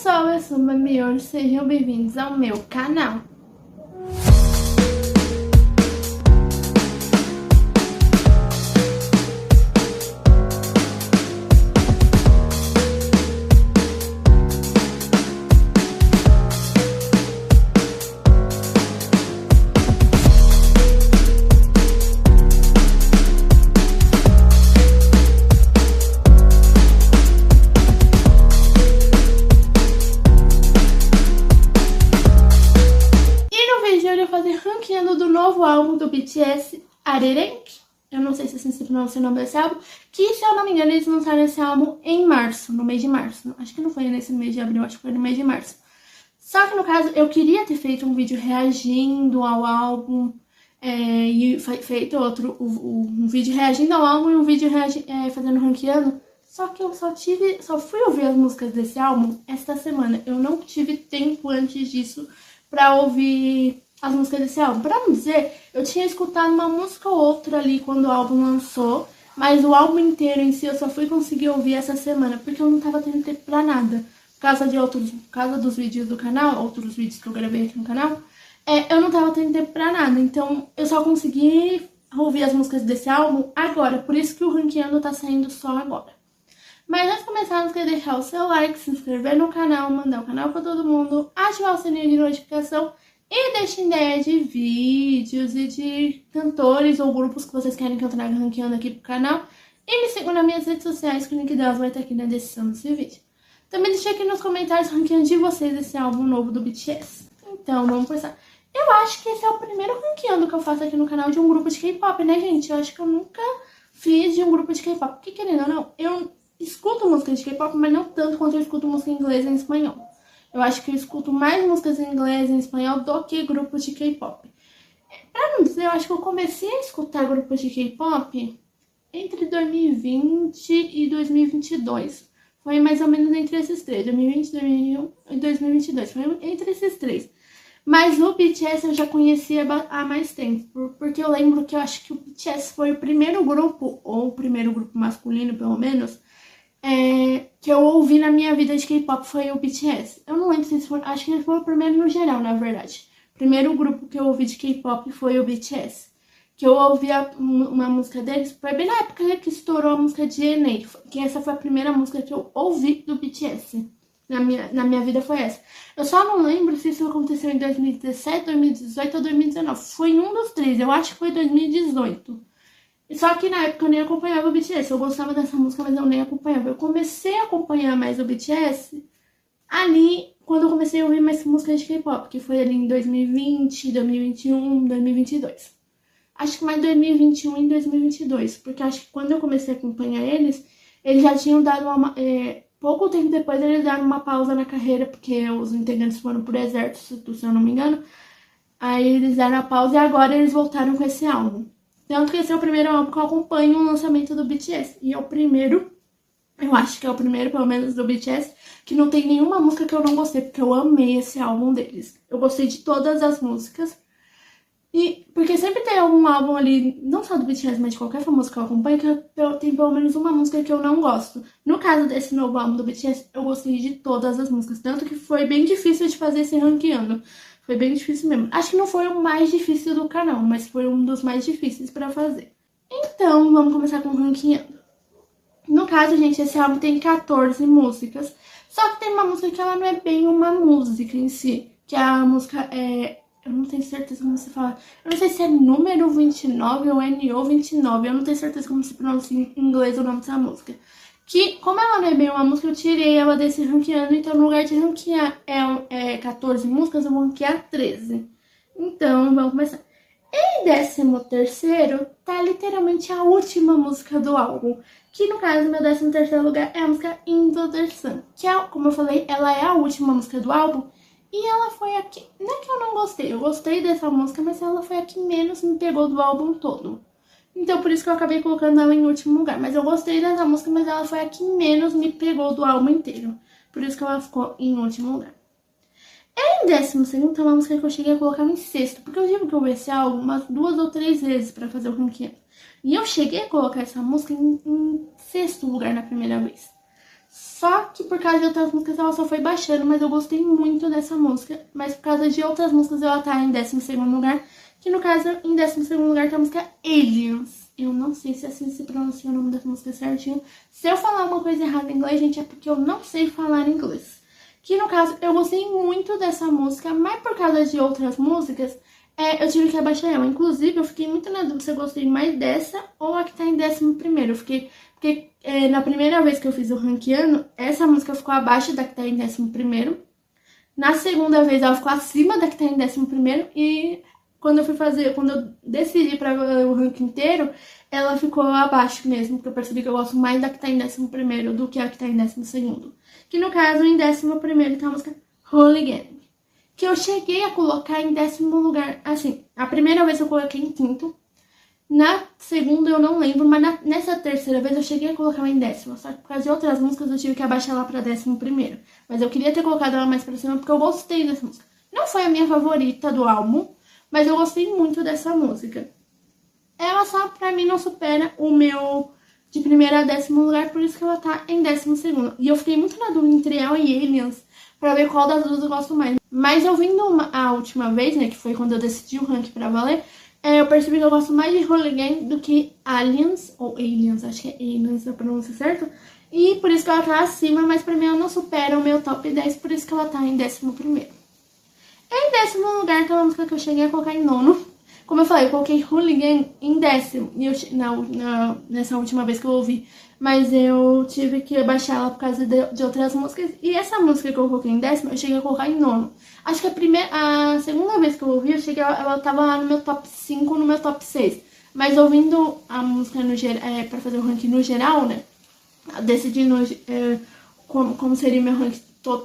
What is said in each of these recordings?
pessoal, eu sou a Mior, sejam bem-vindos ao meu canal. Ranqueando do novo álbum do BTS, Arirang. Eu não sei se assim se pronuncia o nome desse álbum. Que, se eu não me engano, eles lançaram esse álbum em março, no mês de março. Acho que não foi nesse mês de abril, acho que foi no mês de março. Só que, no caso, eu queria ter feito um vídeo reagindo ao álbum. E feito um vídeo reagindo ao álbum e um vídeo fazendo ranqueando. Só que eu só fui ouvir as músicas desse álbum esta semana. Eu não tive tempo antes disso pra ouvir as músicas desse álbum. Pra não dizer, eu tinha escutado uma música ou outra ali quando o álbum lançou, mas o álbum inteiro em si eu só fui conseguir ouvir essa semana, porque eu não tava tendo tempo pra nada. Por causa dos vídeos do canal, outros vídeos que eu gravei aqui no canal, eu não tava tendo tempo pra nada. Então eu só consegui ouvir as músicas desse álbum agora, por isso que o ranqueando tá saindo só agora. Mas antes de começar, não quer deixar o seu like, se inscrever no canal, mandar o canal pra todo mundo, ativar o sininho de notificação e deixem ideia de vídeos e de cantores ou grupos que vocês querem que eu traga ranqueando aqui pro canal. E me sigam nas minhas redes sociais, que o link delas vai estar aqui na descrição desse vídeo. Também deixei aqui nos comentários ranqueando de vocês esse álbum novo do BTS. Então, vamos começar. Eu acho que esse é o primeiro ranqueando que eu faço aqui no canal de um grupo de K-pop, né, gente? Eu acho que eu nunca fiz de um grupo de K-pop. Porque, querendo ou não, eu escuto música de K-pop, mas não tanto quanto eu escuto música inglesa e em espanhol. Eu acho que eu escuto mais músicas em inglês e em espanhol do que grupos de K-pop. Pra não dizer, eu acho que eu comecei a escutar grupos de K-pop entre 2020 e 2022. Foi mais ou menos entre esses três, 2020, 2021 e 2022. Foi entre esses três. Mas o BTS eu já conhecia há mais tempo, porque eu lembro que eu acho que o BTS foi o primeiro grupo, ou o primeiro grupo masculino, pelo menos, que eu ouvi na minha vida de K-pop foi o BTS. Eu não lembro se foi, acho que ele foi o primeiro no geral, na verdade. O primeiro grupo que eu ouvi de K-pop foi o BTS. Que eu ouvi uma música deles, foi bem na época que estourou a música de Enei, que essa foi a primeira música que eu ouvi do BTS. Na minha vida foi essa. Eu só não lembro se isso aconteceu em 2017, 2018 ou 2019. Foi um dos três, eu acho que foi 2018. Só que na época eu nem acompanhava o BTS. Eu gostava dessa música, mas eu nem acompanhava. Eu comecei a acompanhar mais o BTS ali quando eu comecei a ouvir mais músicas de K-pop, que foi ali em 2020, 2021, 2022. Acho que mais 2021 e 2022, porque acho que quando eu comecei a acompanhar eles já tinham dado pouco tempo depois eles deram uma pausa na carreira, porque os integrantes foram pro exército, se eu não me engano. Aí eles deram a pausa e agora eles voltaram com esse álbum. Tanto que esse é o primeiro álbum que eu acompanho o lançamento do BTS. E é o primeiro, eu acho que é o primeiro, pelo menos, do BTS, que não tem nenhuma música que eu não gostei, porque eu amei esse álbum deles. Eu gostei de todas as músicas. E porque sempre tem algum álbum ali, não só do BTS, mas de qualquer famoso que eu acompanho, que tem pelo menos uma música que eu não gosto. No caso desse novo álbum do BTS, eu gostei de todas as músicas. Tanto que foi bem difícil de fazer esse ranqueando. Foi bem difícil mesmo. Acho que não foi o mais difícil do canal, mas foi um dos mais difíceis pra fazer. Então, vamos começar com o ranqueando. No caso, gente, esse álbum tem 14 músicas. Só que tem uma música que ela não é bem uma música em si. Que a música eu não tenho certeza como se fala. Eu não sei se é número 29 ou NO29. Eu não tenho certeza como se pronuncia em inglês o nome dessa música. Que, como ela não é bem uma música, eu tirei ela desse ranqueando. Então, no lugar de ranquear 14 músicas, eu vou ranquear 13. Então, vamos começar. Em 13º, tá literalmente a última música do álbum. Que, no caso, meu 13º lugar é a música Into the Sun. Que, como eu falei, ela é a última música do álbum. E ela foi a que... Não é que eu não gostei. Eu gostei dessa música, mas ela foi a que menos me pegou do álbum todo. Então, por isso que eu acabei colocando ela em último lugar. Mas eu gostei dessa música, mas ela foi a que menos me pegou do álbum inteiro. Por isso que ela ficou em último lugar. Em 12º, é uma música que eu cheguei a colocar em sexto. Porque eu tive que ouvir esse álbum umas 2 ou 3 vezes pra fazer o ranking. E eu cheguei a colocar essa música em sexto lugar na primeira vez. Só que por causa de outras músicas ela só foi baixando, mas eu gostei muito dessa música. Mas por causa de outras músicas ela tá em 12º lugar, que no caso, em 12º lugar tá a música Aliens. Eu não sei se assim se pronuncia o nome das músicas certinho. Se eu falar uma coisa errada em inglês, gente, é porque eu não sei falar inglês. Que no caso, eu gostei muito dessa música, mas por causa de outras músicas, eu tive que abaixar ela. Inclusive, eu fiquei muito na dúvida se eu gostei mais dessa ou a que tá em 11º. Porque na primeira vez que eu fiz o ranqueando, essa música ficou abaixo da que tá em 11º. Na segunda vez, ela ficou acima da que tá em 11º. E quando eu decidi pra o ranking inteiro, ela ficou abaixo mesmo. Porque eu percebi que eu gosto mais da que tá em 11º do que a que tá em 12º. Que no caso, em 11º, tá a música Hooligan. Que eu cheguei a colocar em 10º lugar. Assim, a primeira vez eu coloquei em 5º. Na segunda eu não lembro, mas nessa terceira vez eu cheguei a colocar ela em 10º. Só que por causa de outras músicas eu tive que abaixar ela pra 11º. Mas eu queria ter colocado ela mais pra cima porque eu gostei dessa música. Não foi a minha favorita do álbum, mas eu gostei muito dessa música. Ela só pra mim não supera o meu de primeiro a 10º lugar, por isso que ela tá em 12º. E eu fiquei muito na dúvida entre ela e Aliens pra ver qual das duas eu gosto mais. Mas ouvindo a última vez, né, que foi quando eu decidi o ranking pra valer, eu percebi que eu gosto mais de Hooligan do que Aliens, ou Aliens, acho que é Aliens a pronúncia certa. E por isso que ela tá acima, mas pra mim ela não supera o meu top 10, por isso que ela tá em 11º. Em 10º lugar, que é uma música que eu cheguei a colocar em 9º. Como eu falei, eu coloquei Hooligan em 10º, nessa última vez que eu ouvi. Mas eu tive que baixar ela por causa de outras músicas. E essa música que eu coloquei em 10º, eu cheguei a colocar em 9º. Acho que a segunda vez que eu ouvi, ela tava lá no meu top 5, no meu top 6. Mas ouvindo a música no geral, pra fazer o ranking no geral, né? Decidindo como seria meu ranking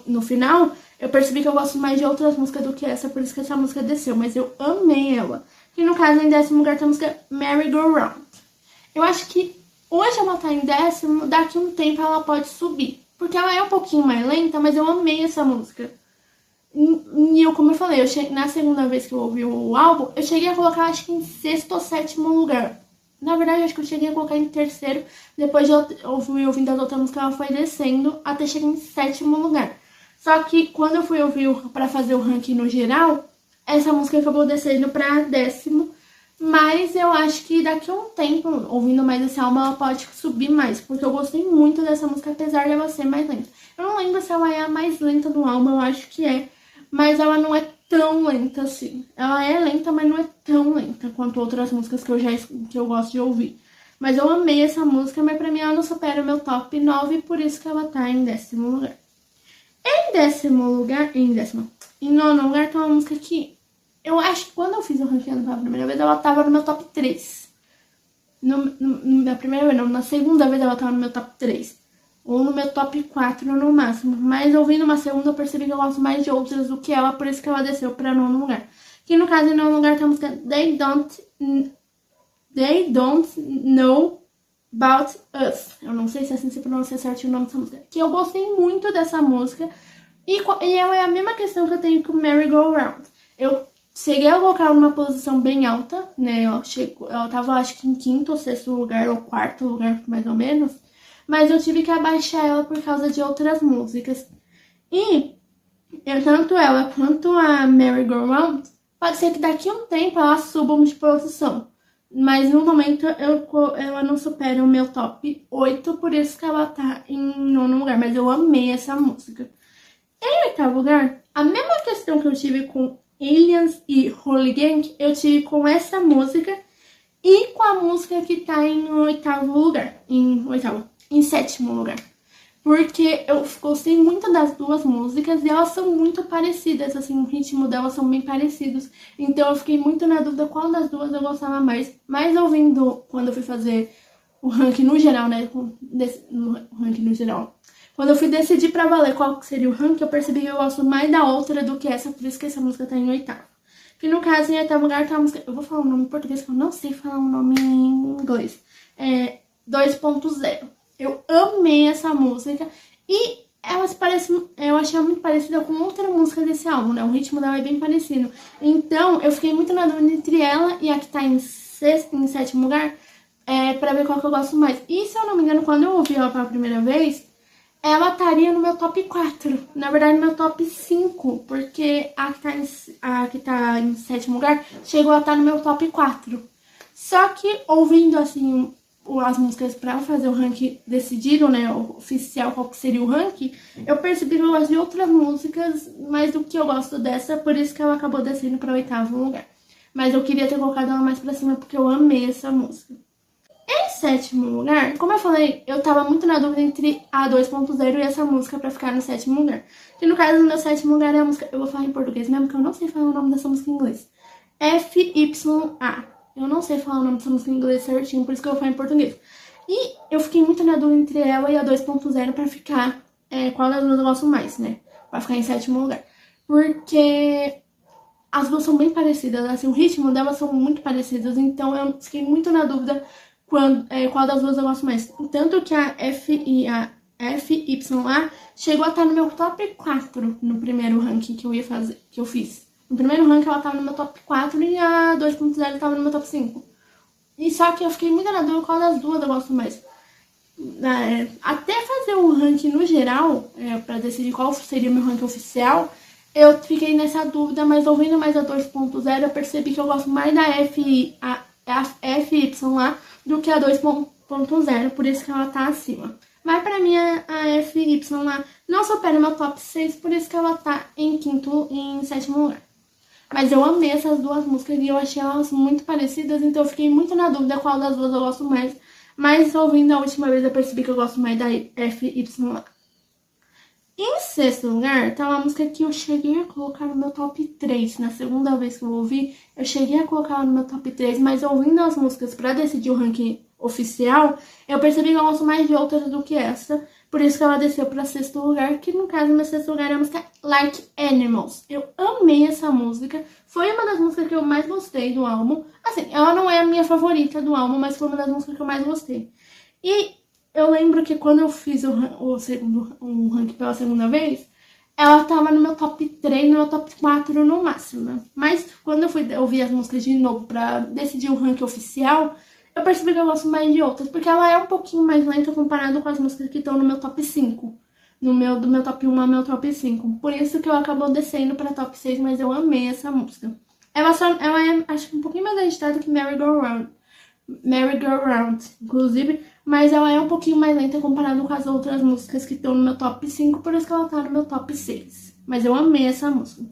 no final, eu percebi que eu gosto mais de outras músicas do que essa, por isso que essa música desceu. Mas eu amei ela. Que no caso, em 10º lugar, tem a música Merry Go Round. Eu acho que hoje ela tá em 10º, daqui a um tempo ela pode subir. Porque ela é um pouquinho mais lenta, mas eu amei essa música. E como eu falei, na segunda vez que eu ouvi o álbum, eu cheguei a colocar acho que em 6º ou 7º lugar. Na verdade, acho que eu cheguei a colocar em 3º. Depois de eu fui ouvindo as outras músicas, ela foi descendo até chegar em 7º lugar. Só que quando eu fui ouvir pra fazer o ranking no geral, essa música acabou descendo pra 10º. Mas eu acho que daqui a um tempo, ouvindo mais esse álbum, ela pode subir mais. Porque eu gostei muito dessa música, apesar de ela ser mais lenta. Eu não lembro se ela é a mais lenta do álbum, eu acho que é. Mas ela não é tão lenta assim. Ela é lenta, mas não é tão lenta quanto outras músicas que eu gosto de ouvir. Mas eu amei essa música, mas pra mim ela não supera o meu top 9, por isso que ela tá em 10º lugar. Em 9º lugar tá uma música que eu acho que quando eu fiz o ranking pela primeira vez, ela tava no meu top 3. Na primeira vez não, na segunda vez ela tava no meu top 3. Ou no meu top 4 no máximo. Mas ouvindo uma segunda eu percebi que eu gosto mais de outras do que ela, por isso que ela desceu pra 9º lugar. Que no caso, em 9º lugar tá a música They Don't Know About Us. Eu não sei se assim se pronuncia certo o nome dessa música. Que eu gostei muito dessa música. E ela é a mesma questão que eu tenho com Merry Go Round. Eu cheguei a colocar numa posição bem alta, né? Eu tava acho que em 5º ou 6º lugar, ou 4º lugar, mais ou menos. Mas eu tive que abaixar ela por causa de outras músicas. E tanto ela quanto a Merry Go Round, pode ser que daqui a um tempo elas subam de posição. Mas no momento ela não supera o meu top 8, por isso que ela tá em 9º lugar. Mas eu amei essa música. Em 8º lugar, a mesma questão que eu tive com Aliens e Hooligan, eu tive com essa música e com a música que tá em 8º lugar. Em 7º lugar. Porque eu gostei muito das duas músicas e elas são muito parecidas, assim, o ritmo delas são bem parecidos. Então eu fiquei muito na dúvida qual das duas eu gostava mais. Mas ouvindo, quando eu fui fazer o ranking no geral, né, quando eu fui decidir pra valer qual seria o ranking, eu percebi que eu gosto mais da outra do que essa, por isso que essa música tá em 8º. Que no caso, em 8º lugar tá a música... Eu vou falar o nome em português, que eu não sei falar o nome em inglês. 2.0. Eu amei essa música e ela eu achei muito parecida com outra música desse álbum, né? O ritmo dela é bem parecido. Então, eu fiquei muito na dúvida entre ela e a que tá em 7º lugar, pra ver qual que eu gosto mais. E se eu não me engano, quando eu ouvi ela pela primeira vez, ela estaria no meu top 4. Na verdade, no meu top 5. Porque a que tá em sétimo lugar chegou a estar no meu top 4. Só que ouvindo, assim, as músicas pra fazer o ranking decidido, né? O oficial, qual que seria o ranking, eu percebi que eu gosto de outras músicas mais do que eu gosto dessa. Por isso que ela acabou descendo pra oitavo lugar. Mas eu queria ter colocado ela mais pra cima porque eu amei essa música. Em sétimo lugar, como eu falei, eu tava muito na dúvida entre a 2.0 e essa música pra ficar no sétimo lugar. Que no caso, no meu sétimo lugar é a música... Eu vou falar em português mesmo, porque eu não sei falar o nome dessa música em inglês. FYA. Eu não sei falar o nome dessa música em inglês certinho, por isso que eu vou falar em português. E eu fiquei muito na dúvida entre ela e a 2.0 pra ficar... qual das duas eu gosto mais, né? Pra ficar em sétimo lugar. Porque... as duas são bem parecidas, assim, o ritmo delas são muito parecidos, então eu fiquei muito na dúvida qual das duas eu gosto mais. Tanto que a FYA chegou a estar no meu top 4 no primeiro ranking que eu fiz. No primeiro ranking ela estava no meu top 4 e a 2.0 estava no meu top 5. E só que eu fiquei muito na dúvida qual das duas eu gosto mais. Até fazer um ranking no geral, para decidir qual seria o meu ranking oficial, eu fiquei nessa dúvida, mas ouvindo mais a 2.0, eu percebi que eu gosto mais da FYA do que a 2.0, por isso que ela tá acima. Mas pra mim, a FYA não supera o meu top 6, por isso que ela tá em sétimo lugar. Mas eu amei essas duas músicas e eu achei elas muito parecidas, então eu fiquei muito na dúvida qual das duas eu gosto mais. Mas ouvindo a última vez, eu percebi que eu gosto mais da FYA. Em sexto lugar, tá uma música que eu cheguei a colocar no meu top 3. Na segunda vez que eu ouvi, eu cheguei a colocar ela no meu top 3, mas ouvindo as músicas pra decidir o ranking oficial, eu percebi que eu gosto mais de outras do que essa. Por isso que ela desceu pra sexto lugar, que no caso, meu sexto lugar é a música Like Animals. Eu amei essa música, foi uma das músicas que eu mais gostei do álbum. Assim, ela não é a minha favorita do álbum, mas foi uma das músicas que eu mais gostei. E eu lembro que quando eu fiz o ranking pela segunda vez, ela tava no meu top 3, no meu top 4 no máximo, né? Mas quando eu fui ouvir as músicas de novo pra decidir o ranking oficial, eu percebi que eu gosto mais de outras, porque ela é um pouquinho mais lenta comparado com as músicas que estão no meu top 5. Do meu top 1 ao meu top 5. Por isso que eu acabo descendo pra top 6, mas eu amei essa música. Ela é, acho que um pouquinho mais agitada que Merry Go Round, inclusive, mas ela é um pouquinho mais lenta comparado com as outras músicas que estão no meu top 5, por isso que ela tá no meu top 6. Mas eu amei essa música.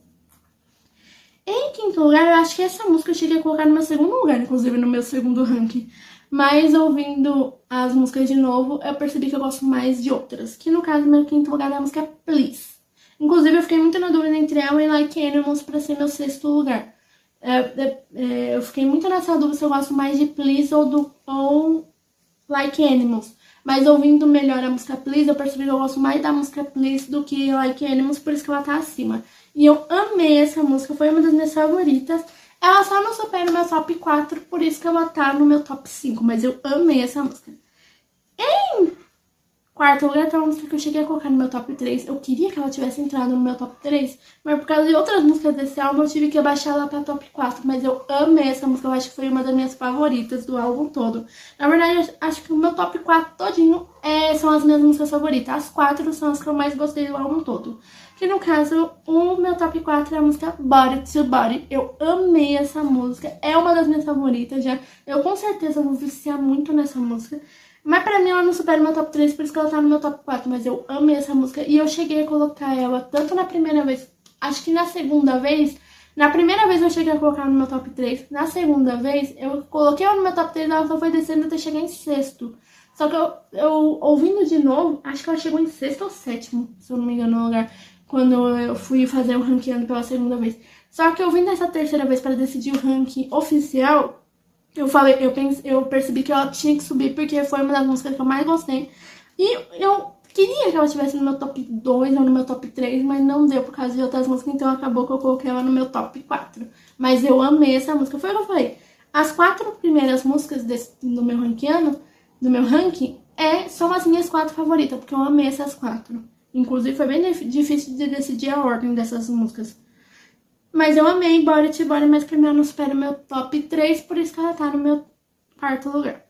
Em quinto lugar, eu acho que essa música eu cheguei a colocar no meu segundo lugar, inclusive no meu segundo ranking. Mas ouvindo as músicas de novo, eu percebi que eu gosto mais de outras. Que no caso, meu quinto lugar é a música Please. Inclusive, eu fiquei muito na dúvida entre ela e Like Animals pra ser meu sexto lugar. Eu fiquei muito nessa dúvida se eu gosto mais de Please ou Like Animals. Mas ouvindo melhor a música Please, eu percebi que eu gosto mais da música Please do que Like Animals, por isso que ela tá acima. E eu amei essa música, foi uma das minhas favoritas. Ela só não supera o meu top 4, por isso que ela tá no meu top 5. Mas eu amei essa música. Em quarto lugar, tá uma música que eu cheguei a colocar no meu top 3. Eu queria que ela tivesse entrado no meu top 3, mas por causa de outras músicas desse álbum, eu tive que baixar ela pra top 4. Mas eu amei essa música, eu acho que foi uma das minhas favoritas do álbum todo. Na verdade, eu acho que o meu top 4 todinho são as minhas músicas favoritas. As 4 são as que eu mais gostei do álbum todo. Que no caso, o meu top 4 é a música Body to Body. Eu amei essa música, é uma das minhas favoritas já. Eu com certeza vou viciar muito nessa música. Mas pra mim ela não supera o meu top 3, por isso que ela tá no meu top 4. Mas eu amei essa música e eu cheguei a colocar ela tanto na primeira vez, acho que na segunda vez. Na primeira vez eu cheguei a colocar no meu top 3. Na segunda vez eu coloquei ela no meu top 3 e ela só foi descendo até chegar em sexto. Só que eu ouvindo de novo, acho que ela chegou em sexto ou sétimo, se eu não me engano, no lugar. Quando eu fui fazer o ranking pela segunda vez. Só que eu vim dessa terceira vez para decidir o ranking oficial, eu percebi que ela tinha que subir porque foi uma das músicas que eu mais gostei. E eu queria que ela estivesse no meu top 2 ou no meu top 3, mas não deu por causa de outras músicas, então acabou que eu coloquei ela no meu top 4. Mas eu amei essa música, foi o que eu falei. As 4 primeiras músicas do meu ranking, são as minhas 4 favoritas, porque eu amei essas 4. Inclusive, foi bem difícil de decidir a ordem dessas músicas. Mas eu amei Body to Body, mas pra mim ela não supera o meu top 3, por isso que ela tá no meu quarto lugar.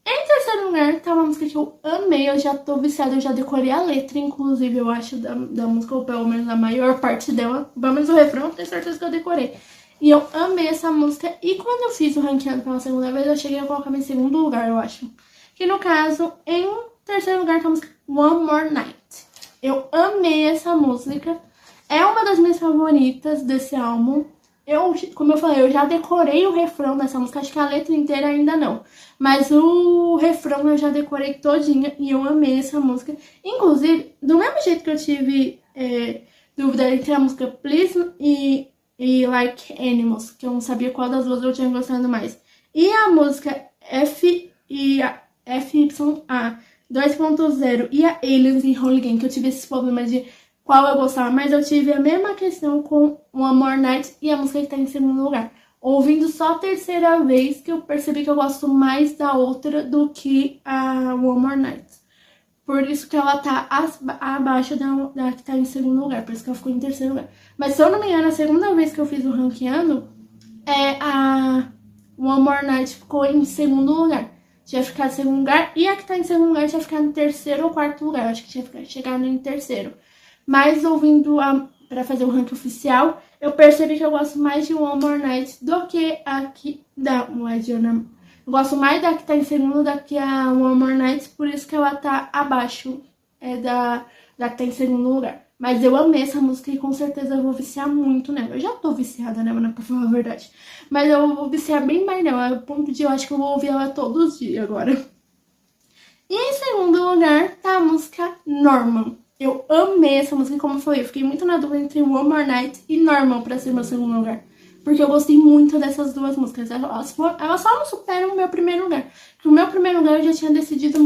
Em terceiro lugar, tá uma música que eu amei, eu já tô viciada, eu já decorei a letra, inclusive, eu acho, da música, ou pelo menos a maior parte dela, pelo menos o refrão, tenho certeza que eu decorei. E eu amei essa música, e quando eu fiz o ranqueando pela segunda vez, eu cheguei a colocar em segundo lugar, eu acho. Que no caso, em terceiro lugar, tá a música One More Night. Eu amei essa música, é uma das minhas favoritas desse álbum. Como eu falei, eu já decorei o refrão dessa música, acho que a letra inteira ainda não. Mas o refrão eu já decorei todinha e eu amei essa música. Inclusive, do mesmo jeito que eu tive dúvida entre a música Please e Like Animals, que eu não sabia qual das duas eu tinha gostado mais. E a música FYA 2.0 e a Aliens em Holy Game, que eu tive esses problemas de qual eu gostava, mas eu tive a mesma questão com One More Night e a música que tá em segundo lugar. Ouvindo só a terceira vez que eu percebi que eu gosto mais da outra do que a One More Night. Por isso que ela tá abaixo da que tá em segundo lugar, por isso que ela ficou em terceiro lugar. Mas se eu não me engano, a segunda vez que eu fiz o ranqueando, a One More Night ficou em segundo lugar. Tinha ficado em segundo lugar, e a que tá em segundo lugar tinha ficado em terceiro ou quarto lugar. Acho que tinha chegado em terceiro. Mas ouvindo pra fazer o ranking oficial, eu percebi que eu gosto mais de One More Night do que a que eu gosto mais da que tá em segundo do que a One More Night, por isso que ela tá abaixo da que tá em segundo lugar. Mas eu amei essa música e com certeza eu vou viciar muito nela. Eu já tô viciada nela, né, pra falar a verdade. Mas eu vou viciar bem mais nela, ao ponto de eu acho que eu vou ouvir ela todos os dias agora. E em segundo lugar tá a música Norman. Eu amei essa música, como eu falei, eu fiquei muito na dúvida entre One More Night e Normal pra ser meu segundo lugar. Porque eu gostei muito dessas duas músicas. Elas só não superam o meu primeiro lugar. Porque o meu primeiro lugar eu já tinha decidido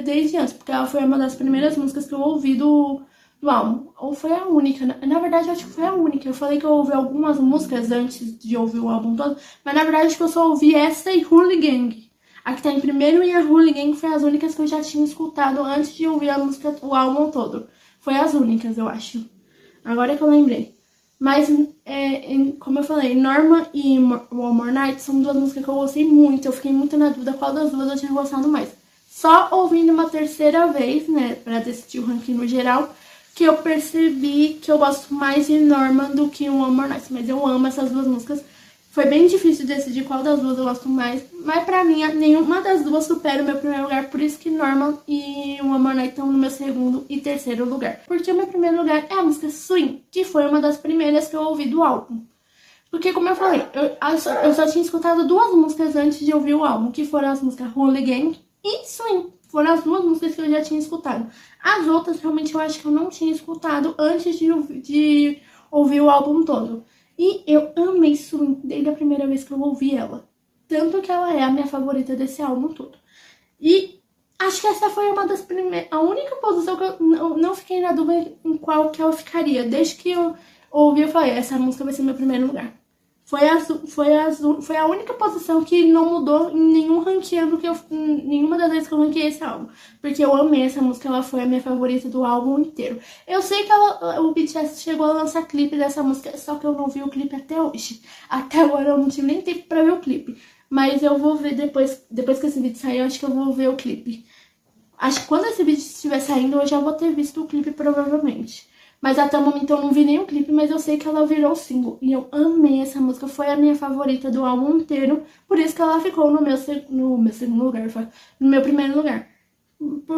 desde antes, porque ela foi uma das primeiras músicas que eu ouvi do álbum. Ou foi a única, na verdade eu acho que foi a única. Eu falei que eu ouvi algumas músicas antes de ouvir o álbum todo, mas na verdade acho que eu só ouvi essa e Hooligan. A que tá em primeiro e a Hooligan foi as únicas que eu já tinha escutado antes de ouvir a música, o álbum todo. Foi as únicas, eu acho. Agora é que eu lembrei. Mas, como eu falei, Norma e One More Night são duas músicas que eu gostei muito. Eu fiquei muito na dúvida qual das duas eu tinha gostado mais. Só ouvindo uma terceira vez, né, pra decidir o ranking no geral, que eu percebi que eu gosto mais de Norma do que One More Night. Mas eu amo essas duas músicas. Foi bem difícil decidir qual das duas eu gosto mais, mas pra mim nenhuma das duas supera o meu primeiro lugar, por isso que Normal e One More Night estão no meu segundo e terceiro lugar. Porque o meu primeiro lugar é a música Swing, que foi uma das primeiras que eu ouvi do álbum. Porque, como eu falei, eu só tinha escutado duas músicas antes de ouvir o álbum, que foram as músicas Hooligan e Swing. Foram as duas músicas que eu já tinha escutado. As outras, realmente, eu acho que eu não tinha escutado antes de ouvir o álbum todo. E eu amei Swing desde a primeira vez que eu ouvi ela. Tanto que ela é a minha favorita desse álbum todo. E acho que essa foi uma das primeiras... A única posição que eu não fiquei na dúvida em qual que ela ficaria. Desde que eu ouvi, eu falei, essa música vai ser meu primeiro lugar. Foi a única posição que não mudou em nenhum ranqueando nenhuma das vezes que eu ranqueei esse álbum. Porque eu amei essa música, ela foi a minha favorita do álbum inteiro. Eu sei que o BTS chegou a lançar clipe dessa música, só que eu não vi o clipe até hoje. Até agora eu não tive nem tempo pra ver o clipe. Mas eu vou ver depois que esse vídeo sair, eu acho que eu vou ver o clipe. Acho que quando esse vídeo estiver saindo, eu já vou ter visto o clipe provavelmente. Mas até o momento eu não vi nenhum clipe, mas eu sei que ela virou single. E eu amei essa música, foi a minha favorita do álbum inteiro. Por isso que ela ficou no meu segundo lugar, no meu primeiro lugar.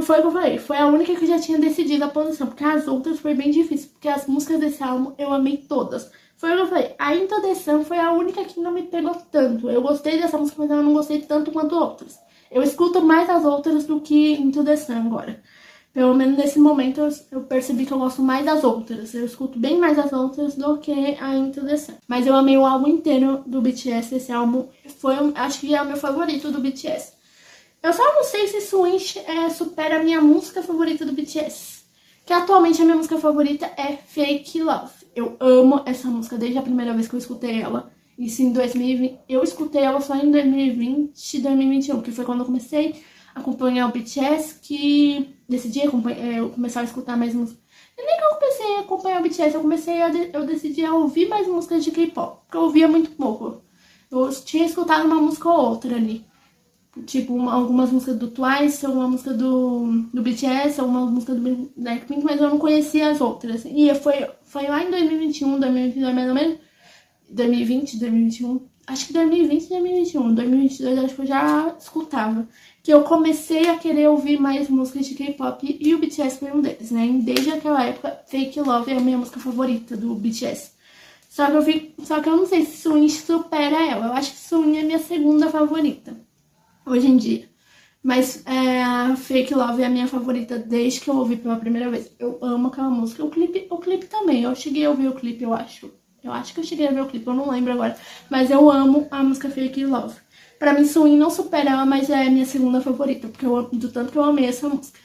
Foi o que eu falei, foi a única que eu já tinha decidido a posição. Porque as outras foi bem difícil, porque as músicas desse álbum eu amei todas. Foi o que eu falei, a Into The Sun foi a única que não me pegou tanto. Eu gostei dessa música, mas eu não gostei tanto quanto outras. Eu escuto mais as outras do que Into The Sun agora. Pelo menos nesse momento eu percebi que eu gosto mais das outras. Eu escuto bem mais as outras do que a Into The Sun. Mas eu amei o álbum inteiro do BTS. Esse álbum acho que é o meu favorito do BTS. Eu só não sei se Swing supera a minha música favorita do BTS. Que atualmente a minha música favorita é Fake Love. Eu amo essa música desde a primeira vez que eu escutei ela. Isso em 2020. Eu escutei ela só em 2020 e 2021, que foi quando eu comecei acompanhar o BTS, que decidi começar a escutar mais música. E nem que eu comecei a acompanhar o BTS, eu decidi a ouvir mais músicas de K-pop, porque eu ouvia muito pouco. Eu tinha escutado uma música ou outra ali. Tipo, algumas músicas do Twice, ou uma música do BTS, ou uma música do Blackpink, mas eu não conhecia as outras. E foi lá em 2021, 2022 mais ou menos, 2020, 2021, acho que 2020, 2021, 2022 acho que eu já escutava. Que eu comecei a querer ouvir mais músicas de K-pop e o BTS foi um deles, né? Desde aquela época, Fake Love é a minha música favorita do BTS. Só que eu não sei se Swing supera ela. Eu acho que Swing é minha segunda favorita hoje em dia. Mas a Fake Love é a minha favorita desde que eu ouvi pela primeira vez. Eu amo aquela música. O clipe também. Eu cheguei a ouvir o clipe, eu acho. Eu acho que eu cheguei a ver o clipe, eu não lembro agora. Mas eu amo a música Fake Love. Pra mim, Swing não supera ela, mas é a minha segunda favorita. Porque do tanto que eu amei essa música.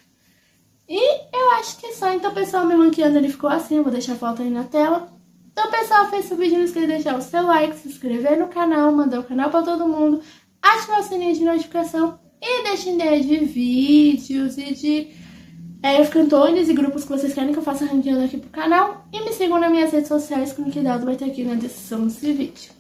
E eu acho que só. Então, pessoal, meu ranqueando ele ficou assim. Eu vou deixar a foto aí na tela. Então, pessoal, fez esse vídeo, não esqueça de deixar o seu like, se inscrever no canal, mandar o canal pra todo mundo, ativar o sininho de notificação e deixar ideia de vídeos e de os cantores e grupos que vocês querem que eu faça ranqueando aqui pro canal. E me sigam nas minhas redes sociais, que o link dado vai estar aqui na descrição desse vídeo.